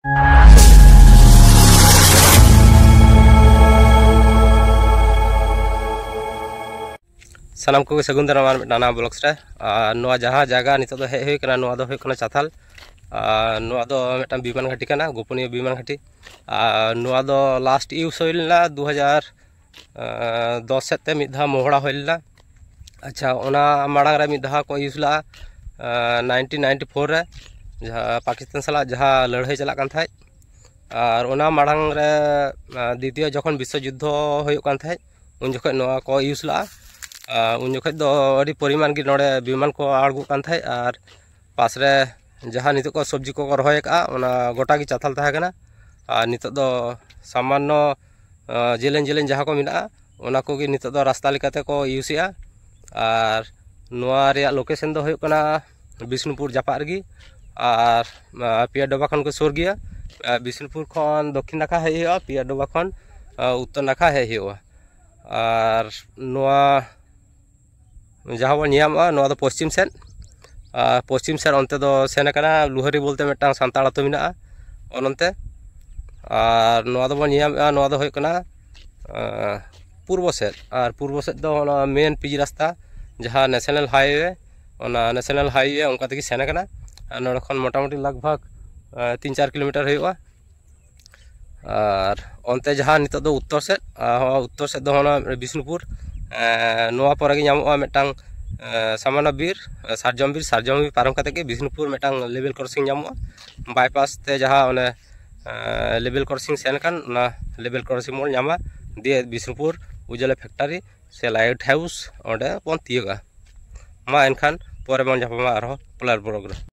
सानाम को सगुन दाराम नाना ब्लॉग्स रे जहाँ जगह नित हेज होना चाथाल विमान घाटी का गोपनीय विमान घाटी लास्ट यूज होना 2010 सेते मिधा मोहड़ा होना। अच्छा ओना मांग रे मिधा को यूज ला 1994 रे जहाँ पाकिस्तान साला जहाँ लड़ाई चला और ओना मांग रे द्वितीय जखन विश्व युद्ध होन उन जखन को यूज ला उन जखन परिमाण की नोड़े विमान को आड़गू और पास रे जहाँ नित को सब्जी को रहा गोटा की चाथाल तहकना और नित सामान्य जेलें जेलें जहाँ को मिला ओना को नित रास्ता लेकाते को यूज़ा और लोकेशन दो बिष्णुपुर जापा रगी और पिया डोबा खन को सुर गया बिष्णुपुर खन दक्षिण नाखा हेज पिया डोबा खन उत्तर नाखा हेज और जहाँ बन नाम पश्चिम सेन अंते सेन लुहारी बोलते मिट्टां सान्ताड़ आतो मेना अनते और बन पूर्व सेद और पूर्व सेद मेन पिज रास्ता जहाँ नेशनल हाईवे उनका तक सेन नोड़े खन मोटामुटी लगभग 3-4 किलोमीटर होगा और अंते जहाँ नित उत्तर सेद बिष्णुपुर पर मिट्टां सामान्य बीर सारजम बीर पारम करते बिष्णुपुर मिट्टां लेवल क्रॉसिंग बाईपास ते जहाँ level crossing Sen level crossing मोड़ नामा दिए बिष्णुपुर उजाला फैक्टरी से लाइट हाउस बन तीयगा मा एनखान पर बन जापामा प्लार ब्लॉग।